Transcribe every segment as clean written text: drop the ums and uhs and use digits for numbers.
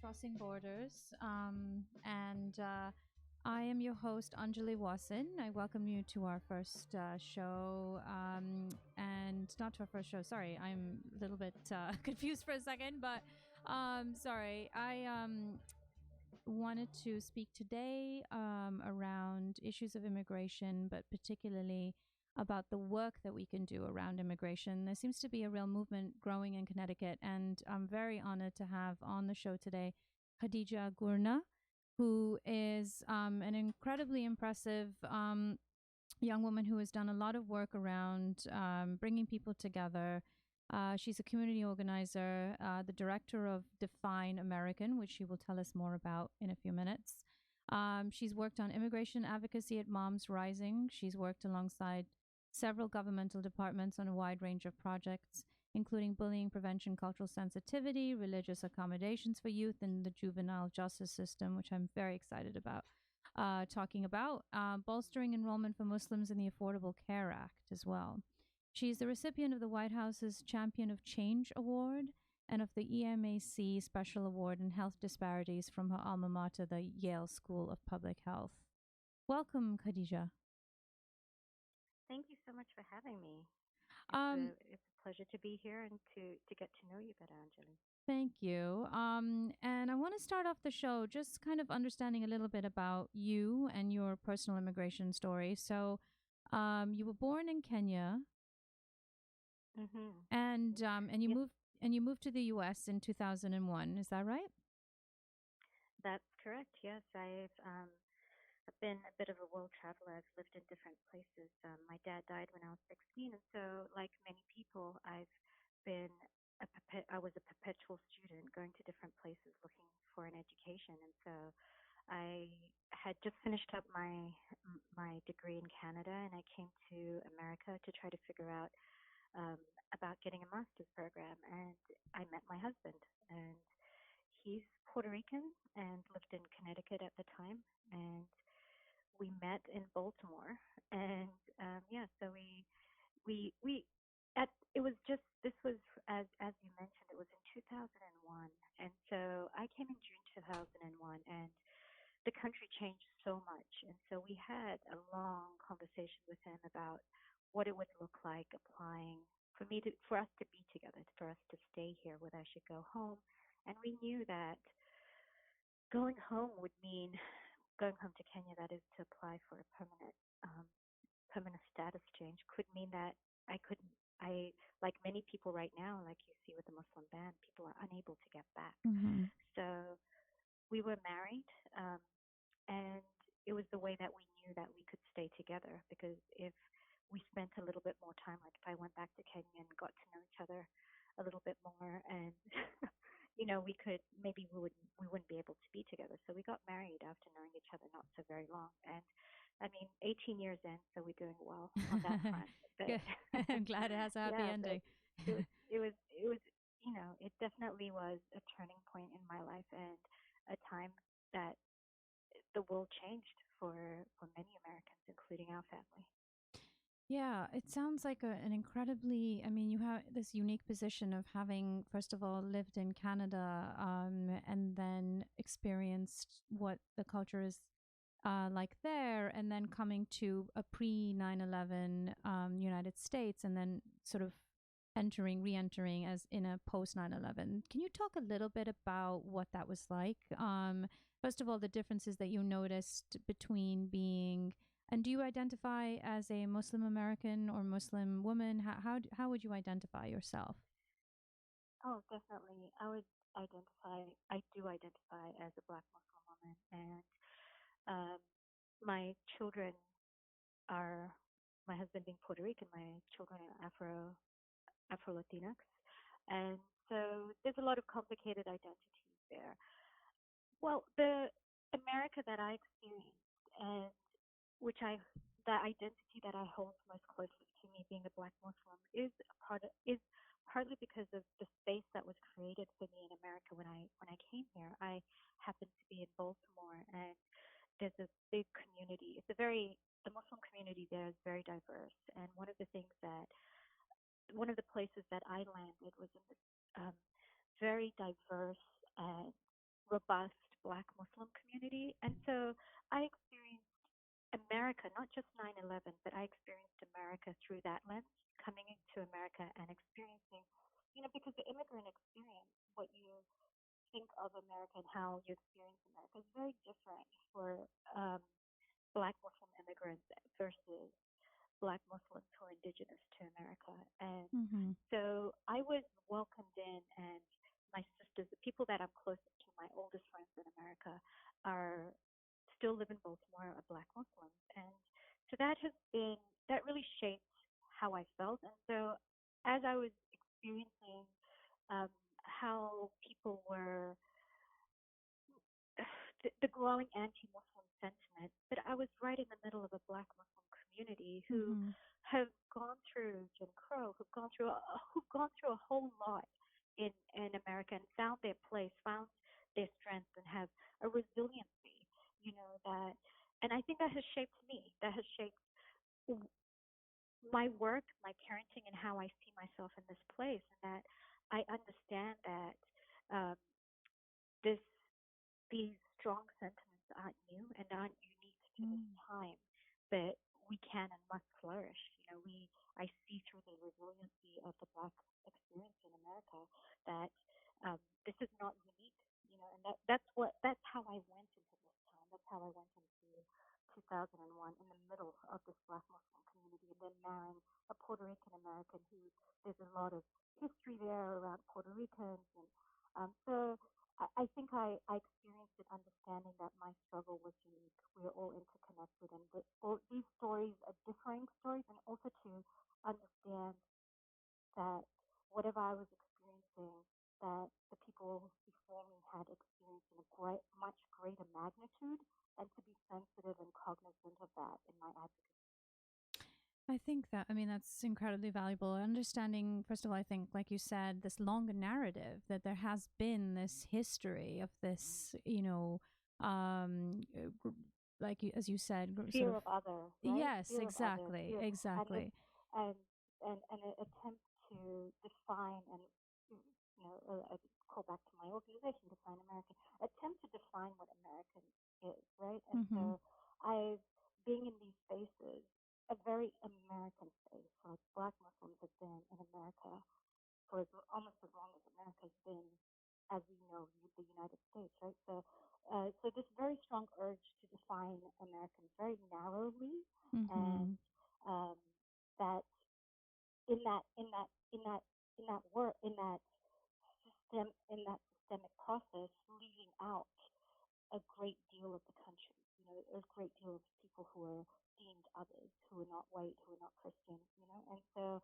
Crossing Borders. And I am your host, Anjali Wasan. I welcome you to our first show. And not to our first show, sorry, I'm a little bit confused for a second, but sorry. I wanted to speak today around issues of immigration, but particularly about the work that we can do around immigration. There seems to be a real movement growing in Connecticut, and I'm very honored to have on the show today Khadija Gurnah, who is an incredibly impressive young woman who has done a lot of work around bringing people together. She's a community organizer, the director of Define American, which she will tell us more about in a few minutes. She's worked on immigration advocacy at Moms Rising. She's worked alongside several governmental departments on a wide range of projects, including bullying prevention, cultural sensitivity, religious accommodations for youth, and the juvenile justice system, which I'm very excited about talking about, bolstering enrollment for Muslims in the Affordable Care Act as well. She's the recipient of the White House's Champion of Change Award and of the EMAC Special Award in Health Disparities from her alma mater, the Yale School of Public Health. Welcome, Khadija. Thank you so much for having me. Um, It's a pleasure to be here and to get to know you better, Anjali. Thank you. And I want to start off the show just kind of understanding a little bit about you and your personal immigration story. So, you were born in Kenya, Mm-hmm. and Yes, you moved to the U.S. in 2001. Is that right? that's correct. Yes, I've been a bit of a world traveler. I've lived in different places. My dad died when I was 16, and so, like many people, been I was a perpetual student, going to different places looking for an education, and so I had just finished up my degree in Canada, and I came to America to try to figure out um, about getting a master's program. And I met my husband, and he's Puerto Rican and lived in Connecticut at the time, and we met in Baltimore. And yeah, so we at it was just this was as you mentioned, it was in 2001, and so I came in June 2001, and the country changed so much. And so we had a long conversation with him about what it would look like applying for us to be together, for us to stay here, whether I should go home. And we knew that going home would mean going home to Kenya, that is to apply for a um, permanent status change, could mean that I couldn't, like many people right now, like you see with the Muslim ban, people are unable to get back. Mm-hmm. So we were married, um, and it was the way that we knew that we could stay together, because if we spent a little bit more time, like if I went back to Kenya and got to know each other a little bit more, and we could, maybe we wouldn't be able to be together. So we got married after knowing each other not so very long, and I mean, 18 years in, so we're doing well on that front. But Good. I'm glad it has a happy yeah, but ending. it definitely was a turning point in my life, and a time that the world changed for many Americans, including our family. Yeah, it sounds like an incredibly, I mean, you have this unique position of having, first of all, lived in Canada, and then experienced what the culture is like there, and then coming to a pre 9/11 United States, and then sort of re entering as in a post 9/11. Can you talk a little bit about what that was like? First of all, the differences that you noticed between being, and do you identify as a Muslim American or Muslim woman? How would you identify yourself? Oh, definitely. I do identify as a Black Muslim woman, and um, my children are, my husband being Puerto Rican, my children are Afro Latinx, and so there's a lot of complicated identities there. Well, the America that I experienced, and which I the identity that I hold most closely to me, being a Black Muslim, is partly because of the space that was created for me in America when I came here. I happened to be in Baltimore, and there's a big community. The Muslim community there is very diverse, and one of the places that I landed was in this very diverse, uh, robust Black Muslim community. And so I experienced America, not just 9/11, but I experienced America through that lens, coming into America and experiencing, because the immigrant experience, what you think of America and how you experience America is very different for um, Black Muslim immigrants versus Black Muslims who are indigenous to America. And Mm-hmm. so I was welcomed in, and my sisters, the people that I'm closest to, my oldest friends in America, are still live in Baltimore, are Black Muslims. And so that really shaped how I felt. And so as I was experiencing how people were the growing anti-Muslim sentiment, but I was right in the middle of a Black Muslim community who Mm-hmm. have gone through Jim Crow, who've gone through a whole lot in America and found their place, found their strengths, and have a resiliency, that, and I think that has shaped me. That has shaped my work, my parenting, and how I see myself in this place, and that I understand that um, this these strong sentiments aren't new and aren't unique to this Mm-hmm. time, but we can and must flourish. I see through the resiliency of the Black experience in America that this is not unique. And that's how I went into this time. That's how I went into 2001 in the middle of this Black Muslim community, and then marrying a Puerto Rican American who there's a lot of history there around Puerto Ricans, and so I think I experienced it understanding that my struggle was unique. We're all interconnected, and all these stories are differing stories, and also to understand that whatever I was experiencing, that the people before me had experienced in a much greater magnitude, and to be sensitive and cognizant of that in my advocacy. I think that, I mean, that's incredibly valuable. Understanding, first of all, I think, like you said, this longer narrative that there has been this history of this, like you, as you said, sort Fear of, of other, right? yes, Fear of other, exactly, fear, and it, exactly. and and an attempt to define and call back to my organization, Define American, attempt to define what American is, right? And Mm-hmm. so I've being in these spaces, a very American space, like Black Muslims have been in America for almost as long as America's been, as we know, the United States, right? So this very strong urge to define Americans very narrowly, and Mm-hmm. um, that in that in that in that in that work in that systemic process, leaving out a great deal of the country. A great deal of people who are deemed others, who are not white, who are not Christian. And so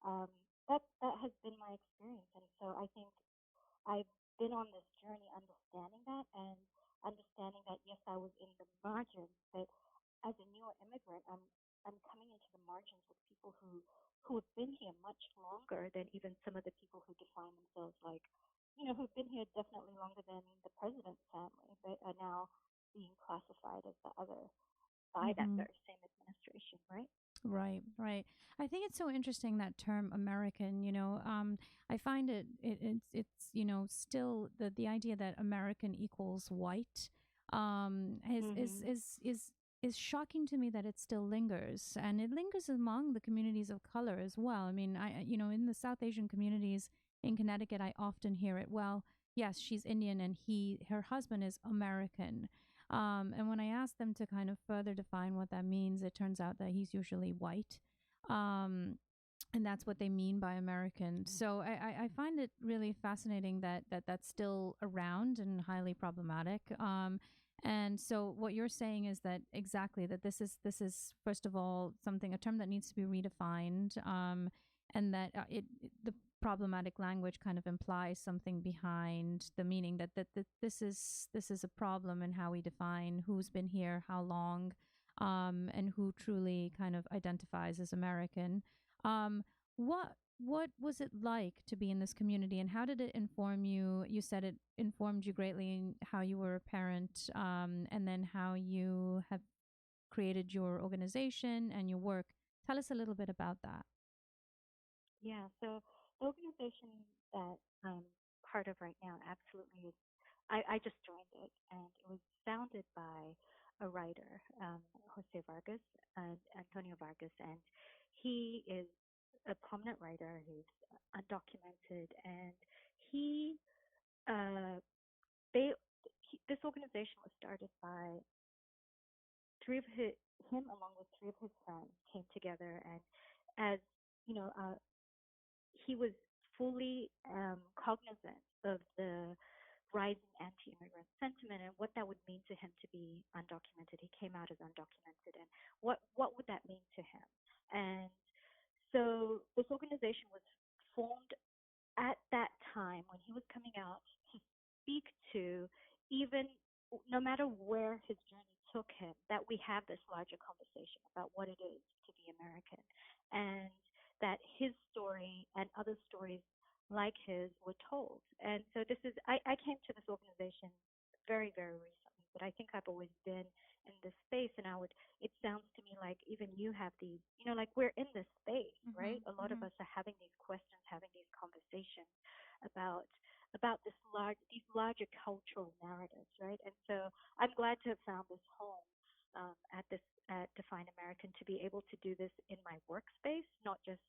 um, that has been my experience. And so I think I've been on this journey understanding that, and understanding that yes, I was in the margins, but as a newer immigrant, I'm coming into the margins with people who have been here much longer than even some of the people who define themselves like, who've been here definitely longer than the president's family, but are now being classified as the other by that Mm-hmm. very same administration, right? Right, right. I think it's so interesting that term American. I find still the idea that American equals white, is is Mhm. is is is shocking to me that it still lingers, and it lingers among the communities of color as well. I mean, in the South Asian communities in Connecticut, I often hear it. Well, yes, she's Indian, and her husband is American. And when I ask them to kind of further define what that means, it turns out that he's usually white. Um, and that's what they mean by American. So I find it really fascinating that that's still around and highly problematic. And so what you're saying is that exactly that this is first of all something, a term that needs to be redefined, and that the problematic language kind of implies something behind the meaning, that this is a problem in how we define who's been here how long, and who truly kind of identifies as American. um, what was it like to be in this community, and how did it inform you? You said it informed you greatly in how you were a parent, and then how you have created your organization and your work. Tell us a little bit about that. Yeah. So the organization that I'm part of right now absolutely is. I just joined it, and it was founded by a writer, Jose Vargas, Antonio Vargas, and he is a prominent writer. He's undocumented, and he, uh, they, this organization was started by three of him along with three of his friends came together, and as you know, he was fully cognizant of the rising anti-immigrant sentiment and what that would mean to him to be undocumented. He came out as undocumented, and what would that mean to him? And so this organization was formed at that time when he was coming out to speak to, even no matter where his journey took him, that we have this larger conversation about what it is to be American, and that his story and other stories like his were told. And so this is, I came to this organization very, very recently, but I think I've always been in this space, and it sounds to me like even you have these, like we're in this space, right? Mhm. A lot of Mhm. us are having these questions, having these conversations about these larger cultural narratives, right? And so I'm glad to have found this home at Define American, to be able to do this in my workspace, not just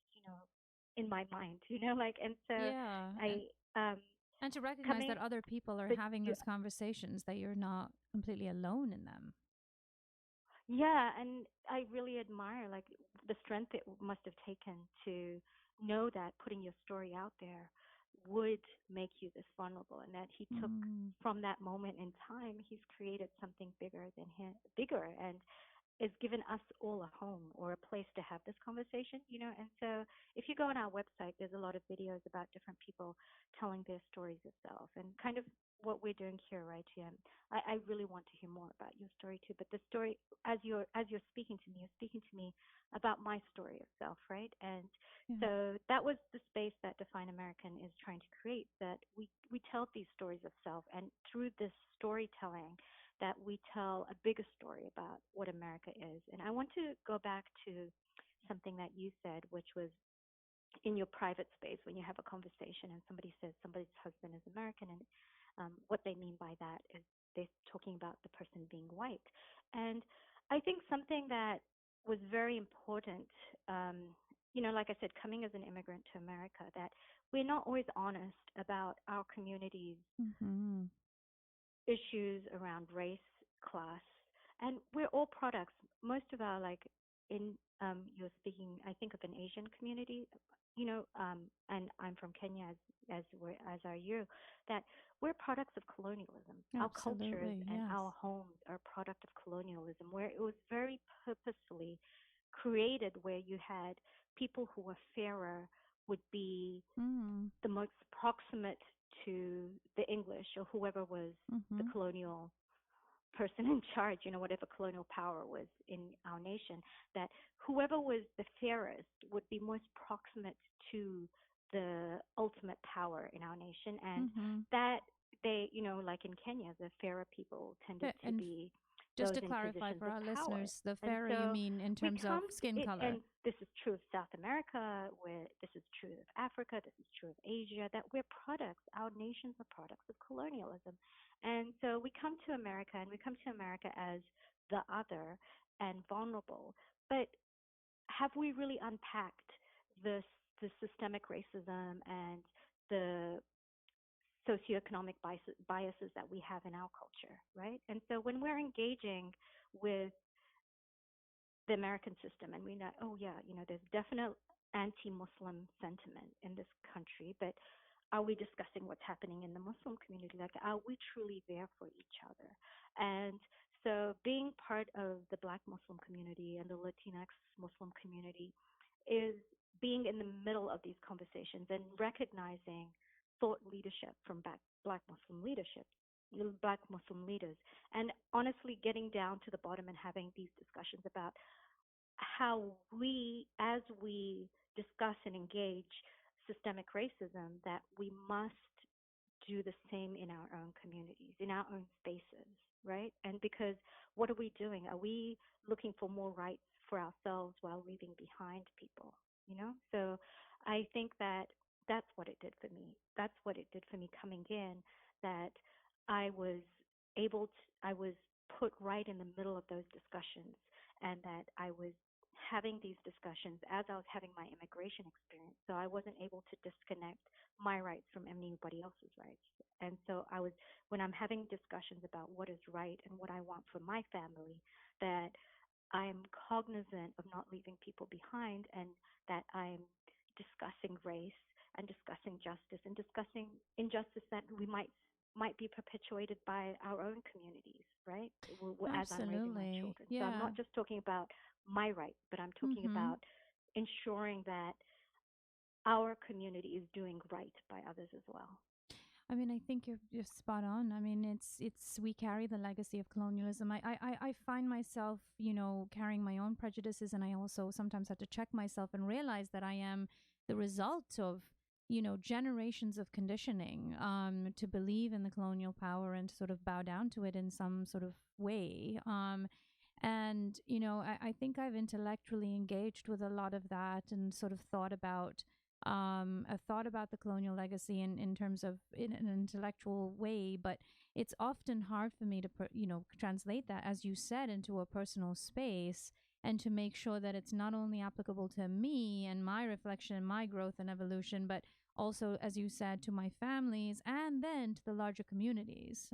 in my mind, like. And so Yeah, I and to recognize coming, that other people are but having you those conversations, that you're not completely alone in them. Yeah, and I really admire like the strength it must have taken to know that putting your story out there would make you this vulnerable, and that he took Mm. from that moment in time, he's created something bigger than him, bigger, and is given us all a home or a place to have this conversation. And so if you go on our website, there's a lot of videos about different people telling their stories itself, and kind of what we're doing here, right, Jen? I really want to hear more about your story too. But the story, as you're speaking to me, you're speaking to me about my story itself, right? And Yeah. so that was the space that Define American is trying to create. That we tell these stories of self, and through this storytelling, that we tell a bigger story about what America is. And I want to go back to something that you said, which was in your private space when you have a conversation and somebody says somebody's husband is American, and what they mean by that is they're talking about the person being white. And I think something that was very important, like I said, coming as an immigrant to America, that we're not always honest about our communities' Mhm. issues around race, class, and we're all products. Most of our like in you're speaking, I think of an Asian community, and I'm from Kenya as are you, that we're products of colonialism. Our cultures Absolutely. and Yes. our homes are a product of colonialism, where it was very purposefully created, where you had people who were fairer would be Mm. the most proximate to the English or whoever was the Mhm. colonial person in charge, whatever colonial power was in our nation, that whoever was the fairest would be most proximate to the ultimate power in our nation. And Mhm. that like in Kenya, the fairer people tended to And be just those to in clarify positions for of our power. listeners, the And fairer you so mean in we terms of come skin and color. this is true of South America, where this is true of Africa, this is true of Asia, that we're products, our nations are products of colonialism. And so we come to America, and we come to America as the other and vulnerable. But have we really unpacked the the systemic racism and the socioeconomic biases that we have in our culture, right? And so when we're engaging with the American system, and we know, oh yeah, there's definite anti-Muslim sentiment in this country, but are we discussing what's happening in the Muslim community? Like, are we truly there for each other? And so, being part of the Black Muslim community and the Latinx Muslim community is being in the middle of these conversations and recognizing thought leadership from Black Muslim leadership, Black Muslim leaders, and honestly getting down to the bottom and having these discussions about how as we discuss and engage systemic racism, that we must do the same in our own communities, in our own spaces, right? And because what are we doing? Are we looking for more rights for ourselves while leaving behind people? So I think that. that's what it did for me. That's what it did for me coming in, that I was I was put right in the middle of those discussions, and that I was having these discussions as I was having my immigration experience. So I wasn't able to disconnect my rights from anybody else's rights. And so when I'm having discussions about what is right and what I want for my family, that I'm cognizant of not leaving people behind, and that I'm discussing race and discussing justice and discussing injustice that we might be perpetuated by our own communities, right? As I'm raising my Absolutely. children. So I'm Yeah. not just talking about my rights, but I'm talking Mhm. about ensuring that our community is doing right by others as well. I mean, I think you're spot on. I mean, it's we carry the legacy of colonialism. I find myself, carrying my own prejudices, and I also sometimes have to check myself and realize that I am the result of generations of conditioning to believe in the colonial power and to sort of bow down to it in some sort of way. And I think I've intellectually engaged with a lot of that and sort of thought about the colonial legacy in terms of in an intellectual way, but it's often hard for me to translate that, as you said, into a personal space and to make sure that it's not only applicable to me and my reflection and my growth and evolution, but also, as you said, to my families and then to the larger communities.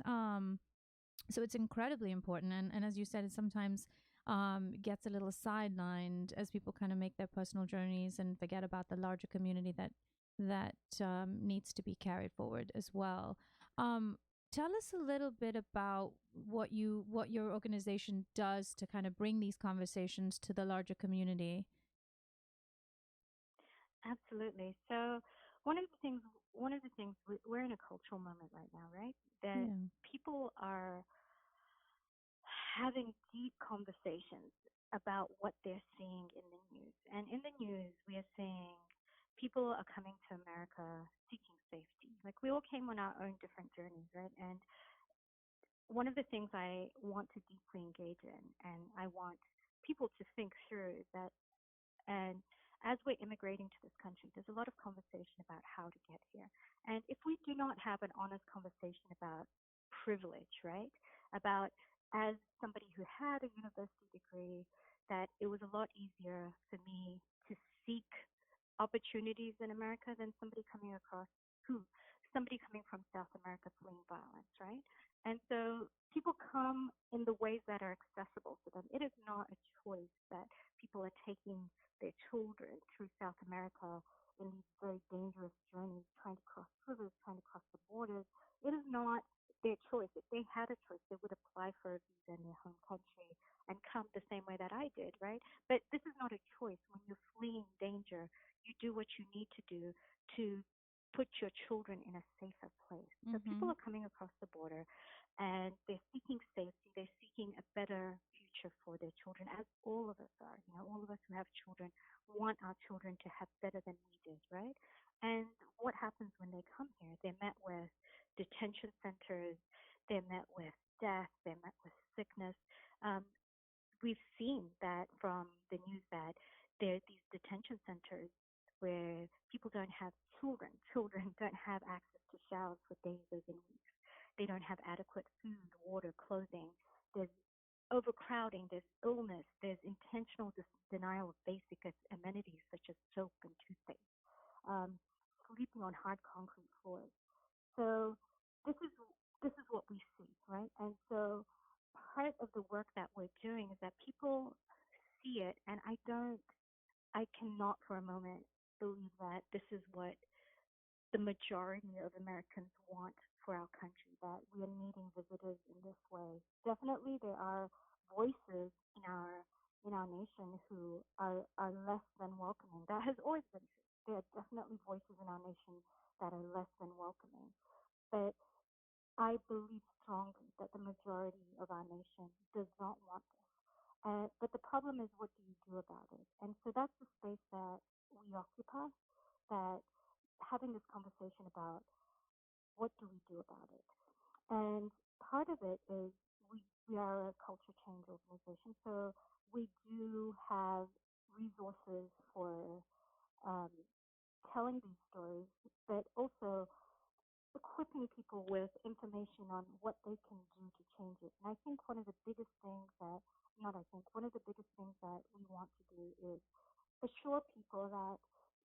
So it's incredibly important, and as you said, it sometimes gets a little sidelined as people kind of make their personal journeys and forget about the larger community that needs to be carried forward as well. um, Tell us a little bit about what your organization does to kind of bring these conversations to the larger community. Absolutely. So one of the things, we're in a cultural moment right now, right? That Yeah. people are having deep conversations about what they're seeing in the news. And in the news, we are seeing people are coming to America seeking safety. Like, we all came on our own different journeys, right? And one of the things I want to deeply engage in, and I want people to think through, is that, and as we're immigrating to this country, there's a lot of conversation about how to get here. And if we do not have an honest conversation about privilege, right? About, as somebody who had a university degree, that it was a lot easier for me to seek opportunities in America than somebody coming from South America fleeing violence, right? And so people come in the ways that are accessible to them. It is not a choice that people are taking their children through South America in these very dangerous journeys, trying to cross rivers, trying to cross the borders. It is not their choice. If they had a choice, they would apply for a visa in their home country and come the same way that I did, right? But this is not a choice. When you're fleeing danger, you do what you need to do to put your children in a safer place. So people Mm-hmm. are coming across the border, and they're seeking safety. They're seeking a better future for their children, as all of us are. All of us who have children want our children to have better than we did, right? And what happens when they come here? They're met with detention centers. They're met with death. They're met with sickness. Um, we've seen that from the news, that there are these detention centers where people don't have children. Children don't have access to showers for days, even weeks. They don't have adequate food, water, clothing. There's overcrowding, there's illness, there's intentional denial of basic amenities such as soap and toothpaste, um, sleeping on hard concrete floors. So this is this is what we see, right? And so part of the work that we're doing is that people see it, and I cannot for a moment believe that this is what the majority of Americans want for our country, that we are meeting visitors in this way. Definitely there are voices in our nation who are less than welcoming. That has always been true. There are definitely voices in our nation that are less than welcoming. But I believe strongly that the majority of our nation does not want this. But the problem is, what do you do about it? And so that's the space that we occupy, that having this conversation about what do we do about it. And part of it is we are a culture change organization, so we do have resources for um, telling these stories, but also equipping people with information on what they can do to change it. And I think one of the biggest things that, not I think, one of the biggest things that we want to do is assure people that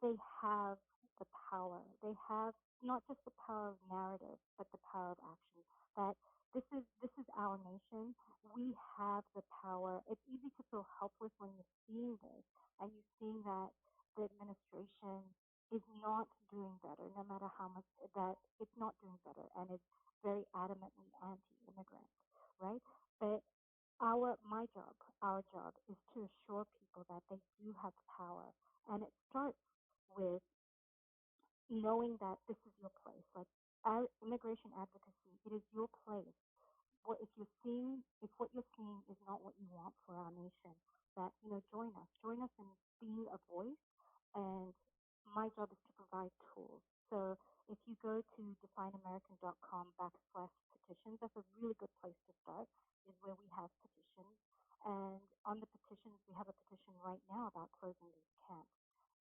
they have the power. They have not just the power of narrative, but the power of action. That this is our nation. We have the power. It's easy to feel helpless when you're seeing this and you're seeing that the administration is not doing better, no matter how much that it's not doing better, and it's very adamantly anti-immigrant, right? But our job is to assure people that they do have power, and it starts with knowing that this is your place. Like our immigration advocacy, it is your place. What if what you're seeing is not what you want for our nation, that join us in being a voice. And my job is to provide tools. So if you go to defineamerican.com/petitions, that's a really good place to start, is where we have petitions. And on the petitions, we have a petition right now about closing these camps.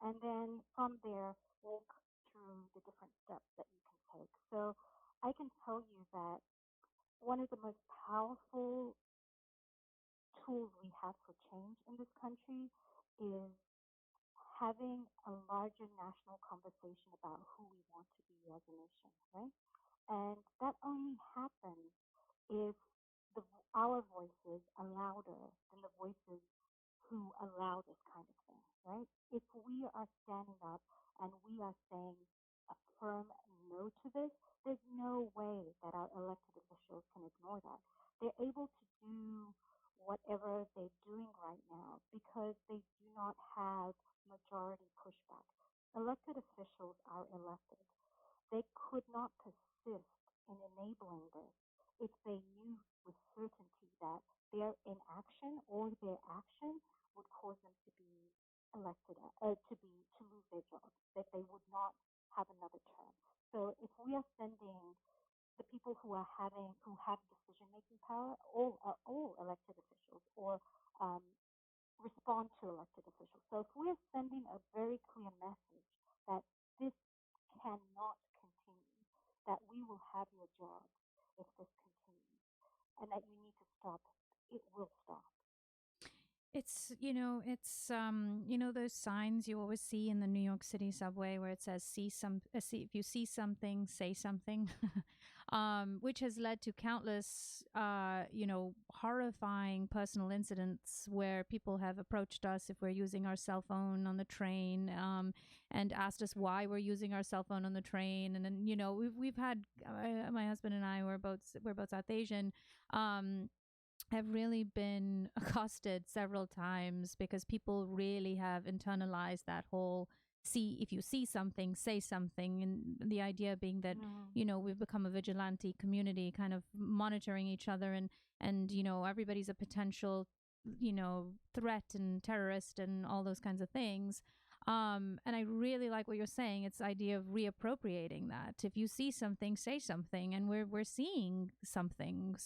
And then from there, walk through the different steps that you can take. So I can tell you that one of the most powerful tools we have for change in this country is having a larger national conversation about who we want to be as a nation, right? And that only happens if the, our voices are louder than the voices who allow this kind of thing, right? If we are standing up and we are saying a firm no to this, there's no way that our elected officials can ignore that. They're able to do whatever they're doing right now because they do not have majority pushback. Elected officials are elected. They could not persist in enabling this if they knew with certainty that their inaction or their action would cause them to be elected, to lose their jobs, that they would not have another term. So if we are sending the people who have decision making power, all elected officials, or um, respond to elected officials. So if we're sending a very clear message that this cannot continue, that we will have your jobs if this continues, and that you need to stop, it will stop. It's those signs you always see in the New York City subway where it says see if you see something, say something. Which has led to countless horrifying personal incidents where people have approached us if we're using our cell phone on the train, and asked us why we're using our cell phone on the train. And then we've had my husband and I, we're both South Asian, um have really been accosted several times because people really have internalized that whole see if you see something, say something. And the idea being that Mm. we've become a vigilante community, kind of monitoring each other, and everybody's a potential threat and terrorist and all those kinds of things. And I really like what you're saying. It's the idea of reappropriating that. If you see something, say something. And we're seeing something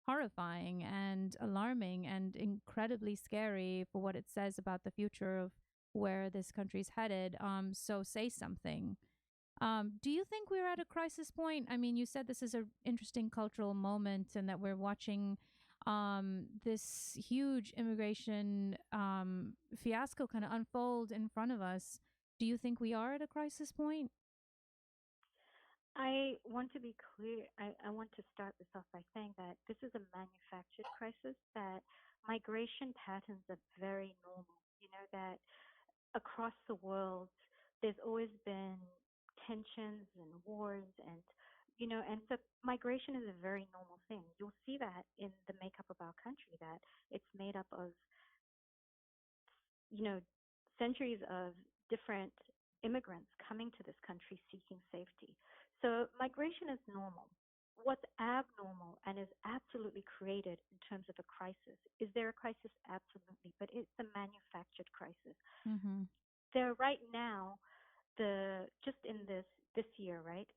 horrifying and alarming and incredibly scary for what it says about the future of where this country's headed. So say something. Do you think we're at a crisis point? I mean, you said this is an interesting cultural moment and that we're watching this huge immigration fiasco kind of unfold in front of us. Do you think we are at a crisis point? I want to be clear. I want to start this off by saying that this is a manufactured crisis, that migration patterns are very normal. You know, that across the world, there's always been tensions and wars, and so migration is a very normal thing. You'll see that in the makeup of our country, that it's made up of, you know, centuries of different immigrants coming to this country seeking safety. So migration is normal. What's abnormal and is absolutely created in terms of a crisis? Is there a crisis? Absolutely, but it's a manufactured crisis. Mm-hmm. There right now, the just in this year, right?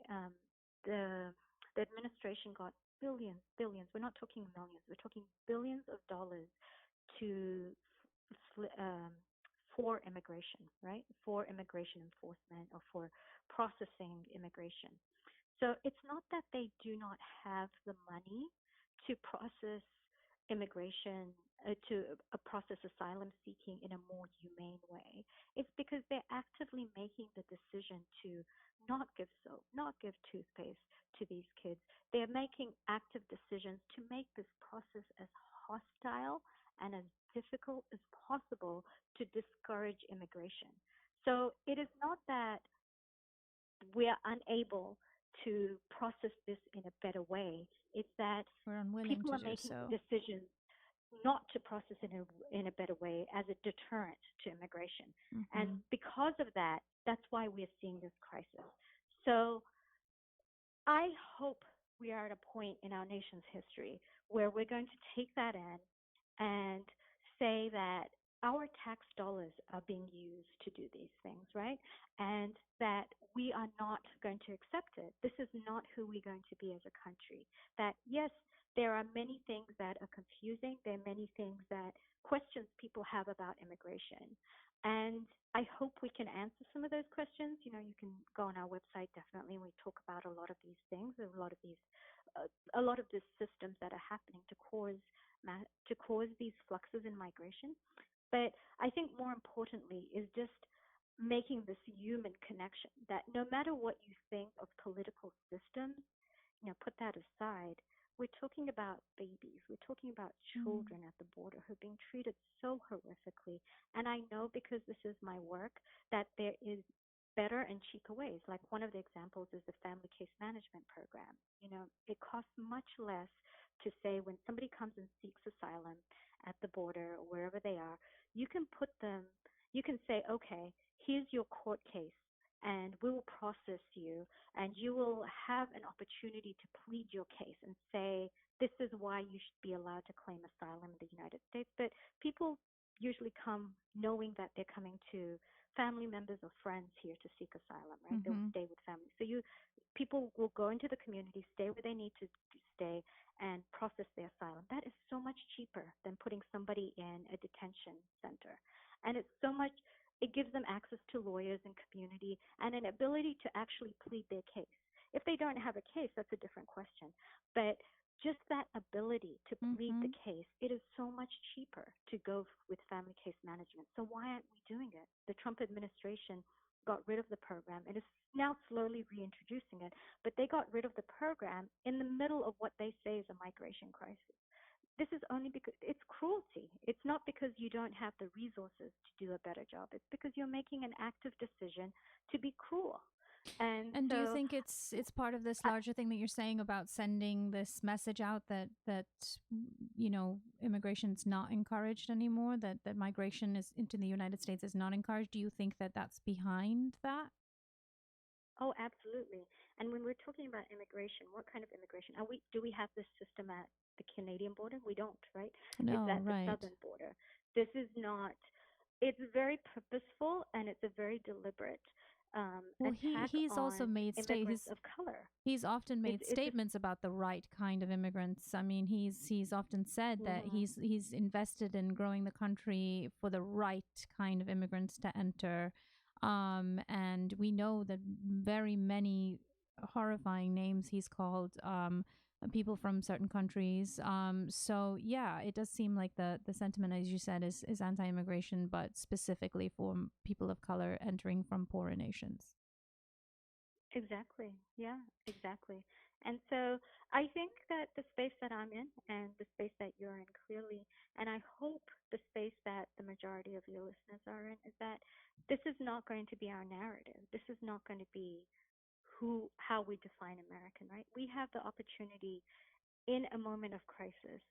The the administration got billions, billions. We're not talking millions. We're talking billions of dollars to for immigration, right? For immigration enforcement or for processing immigration. So it's not that they do not have the money to process immigration, to process asylum seeking in a more humane way. It's because they're actively making the decision to not give soap, not give toothpaste to these kids. They're making active decisions to make this process as hostile and as difficult as possible to discourage immigration. So it is not that we are unable to process this in a better way. It's that We're unwilling people to are do making so. decisions not to process in a better way as a deterrent to immigration. And Mm-hmm. because of that, that's why we're seeing this crisis. So I hope we are at a point in our nation's history where we're going to take that in and say that our tax dollars are being used to do these things, right? And that we are not going to accept it. This is not who we're going to be as a country. That, yes, there are many things that are confusing. There are many things that questions people have about immigration. And I hope we can answer some of those questions. You know, you can go on our website definitely. We talk about a lot of these things, a lot of these systems that are happening to cause these fluxes in migration. But I think more importantly is just making this human connection that no matter what you think of political systems, put that aside. We're talking about babies. We're talking about Mm. children at the border who are being treated so horrifically. And I know because this is my work that there is better and cheaper ways. Like one of the examples is the family case management program. It costs much less to say when somebody comes and seeks asylum at the border or wherever they are, you can put them, you can say, okay, here's your court case and we will process you and you will have an opportunity to plead your case and say, this is why you should be allowed to claim asylum in the United States. But people usually come knowing that they're coming to family members or friends here to seek asylum, right? They'll Mm-hmm. stay with family. So people will go into the community, stay where they need to stay, and process their asylum. That is so much cheaper than putting somebody in a detention center. And it gives them access to lawyers and community and an ability to actually plead their case. If they don't have a case, that's a different question. But just that ability to plead Mm-hmm. the case, it is so much cheaper to go with family case management. So why aren't we doing it? The Trump administration got rid of the program and is now slowly reintroducing it. But they got rid of the program in the middle of what they say is a migration crisis. This is only because it's cruelty. It's not because you don't have the resources to do a better job. It's because you're making an active decision to be cruel. And And do you so, think it's part of this I, larger thing that you're saying about sending this message out that immigration's not encouraged anymore, that migration is into the United States is not encouraged? Do you think that that's behind that? oh, absolutely. And when we're talking about immigration, what kind of immigration? Do we have this system at the Canadian border? We don't, right? It's No, at the right. southern border. This is not, it's very purposeful and it's a very deliberate Well, attack he's on also made immigrants of color. he's often made It's a, statements about the right kind of immigrants. I mean, he's often said that mm-hmm. he's invested in growing the country for the right kind of immigrants to enter. And we know that very many horrifying names he's called people from certain countries. So yeah, it does seem like the sentiment, as you said, is anti-immigration, but specifically for people of color entering from poorer nations. Exactly. Yeah, exactly. And so I think that the space that I'm in and the space that you're in clearly, and I hope the space that the majority of your listeners are in, is that this is not going to be our narrative. This is not going to be how we define American, right? We have the opportunity in a moment of crisis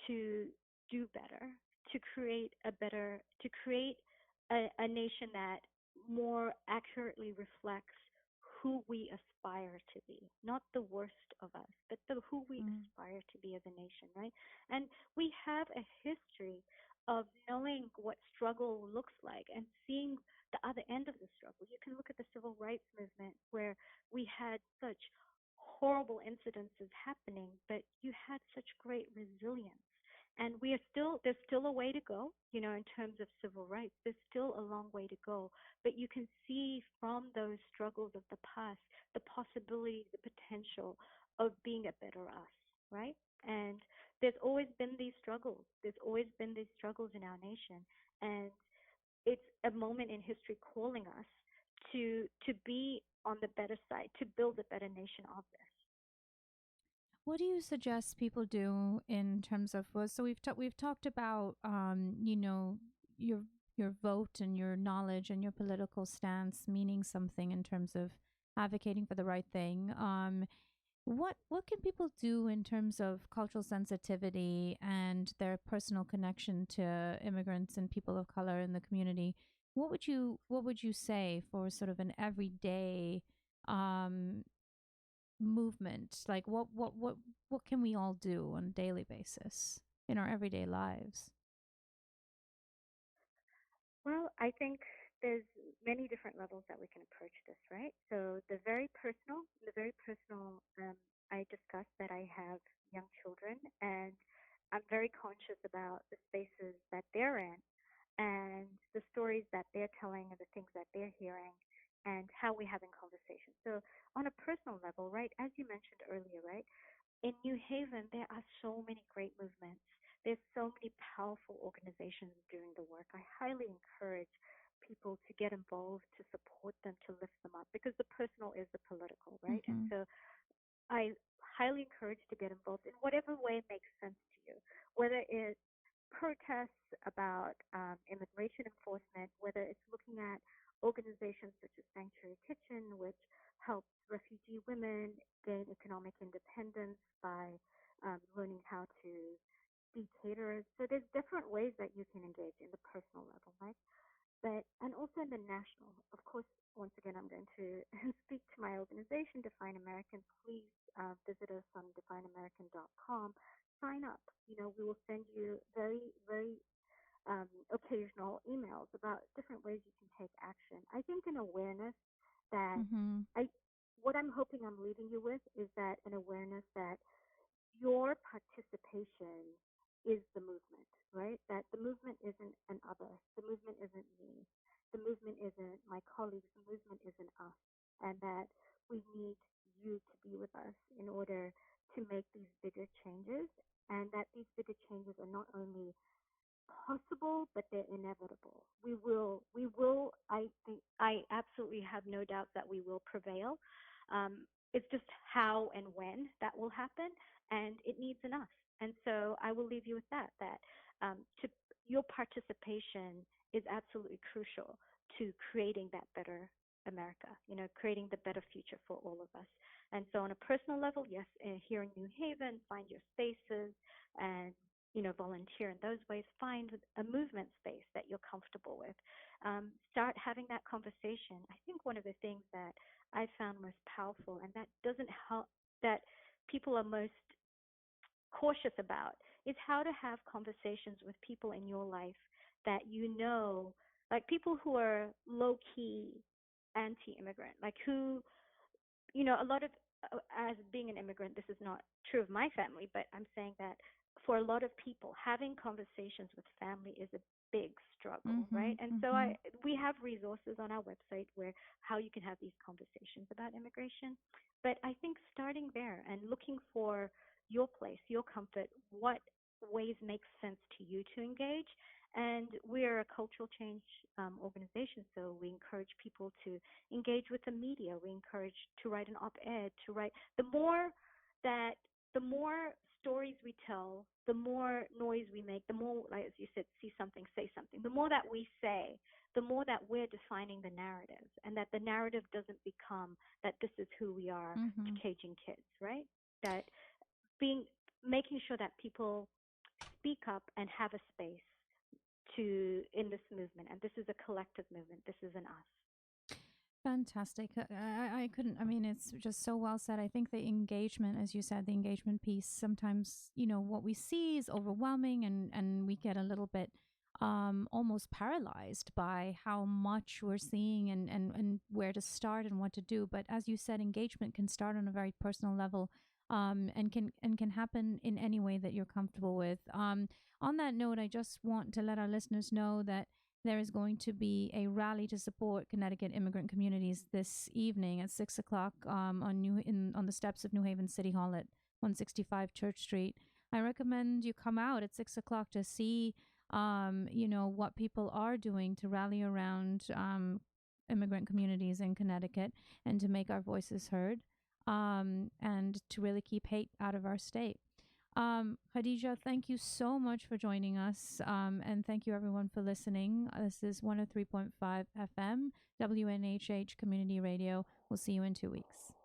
to do better, to create a nation that more accurately reflects who we aspire to be, not the worst of us, but who we Mm. aspire to be as a nation, right? And we have a history of knowing what struggle looks like and seeing the other end of the struggle. You can look at the civil rights movement where we had such horrible incidences happening, but you had such great resilience. And we are still there's still a way to go, in terms of civil rights. There's still a long way to go, but you can see from those struggles of the past the possibility, the potential of being a better us, right? And there's always been these struggles. There's always been these struggles in our nation, and it's a moment in history calling us to be on the better side, to build a better nation of this. What do you suggest people do in terms of, well, so we've talked about your your vote and your knowledge and your political stance meaning something in terms of advocating for the right thing. What can people do in terms of cultural sensitivity and their personal connection to immigrants and people of color in the community? What would you say for sort of an everyday um, movement? Like what can we all do on a daily basis in our everyday lives? Well, I think there's many different levels that we can approach this, right? So the very personal, I discussed that I have young children, and I'm very conscious about the spaces that they're in and the stories that they're telling and the things that they're hearing and how we're having conversations. So on a personal level, right, as you mentioned earlier, right, in New Haven, there are so many great movements. There's so many powerful organizations doing the work. I highly encourage people to get involved, to support them, to lift them up, because the personal is the political, right? And Mm-hmm. so I highly encourage to get involved in whatever way makes sense to you, whether it's protests about immigration enforcement, whether it's looking at organizations such as Sanctuary Kitchen, which helps refugee women gain economic independence by learning how to be caterers. So there's different ways that you can engage in the personal level, right? But and also in the national. Of course, once again, I'm going to speak to my organization, Define American. Please visit us on defineamerican.com. Sign up. We will send you very, very occasional emails about different ways you can take action. I think an awareness that Mm-hmm. I, what I'm hoping I'm leaving you with is that an awareness that your participation is the movement, right? That the movement isn't an other. The movement isn't me. The movement isn't my colleagues. The movement isn't us. And that we need you to be with us in order to make these bigger changes. And that these bigger changes are not only possible, but they're inevitable. I think, I absolutely have no doubt that we will prevail. It's just how and when that will happen, and it needs an us. And so I will leave you with that to your participation is absolutely crucial to creating that better America, creating the better future for all of us. And so on a personal level, yes, here in New Haven, find your spaces and volunteer in those ways. Find a movement space that you're comfortable with. Start having that conversation. I think one of the things that I found most powerful, and that doesn't help, that people are most cautious about, is how to have conversations with people in your life that like people who are low key anti-immigrant, like who a lot of, as being an immigrant, this is not true of my family, but I'm saying that for a lot of people, having conversations with family is a big struggle, Mm-hmm. right? And so Mm-hmm. we have resources on our website where how you can have these conversations about immigration. But I think starting there and looking for your place, your comfort, what ways make sense to you to engage. And we're a cultural change organization, so we encourage people to engage with the media. We encourage to write an op-ed, to write. That the more stories we tell, the more noise we make, the more, like as you said, see something, say something. The more that we say, the more that we're defining the narrative, and that the narrative doesn't become that this is who we are Mm-hmm. to caging kids, right? That being making sure that people speak up and have a space to in this movement, and this is a collective movement. This is an us. Fantastic. I couldn't, I mean, it's just so well said. I think the engagement, as you said, the engagement piece, sometimes, what we see is overwhelming and we get a little bit almost paralyzed by how much we're seeing and where to start and what to do. But as you said, engagement can start on a very personal level, and can happen in any way that you're comfortable with. On that note, I just want to let our listeners know that there is going to be a rally to support Connecticut immigrant communities this evening at 6 o'clock, on the steps of New Haven City Hall at 165 Church Street. I recommend you come out at 6 o'clock to see, what people are doing to rally around immigrant communities in Connecticut and to make our voices heard, and to really keep hate out of our state. Khadija, thank you so much for joining us. And thank you everyone for listening. This is 103.5 FM, WNHH Community Radio. We'll see you in 2 weeks.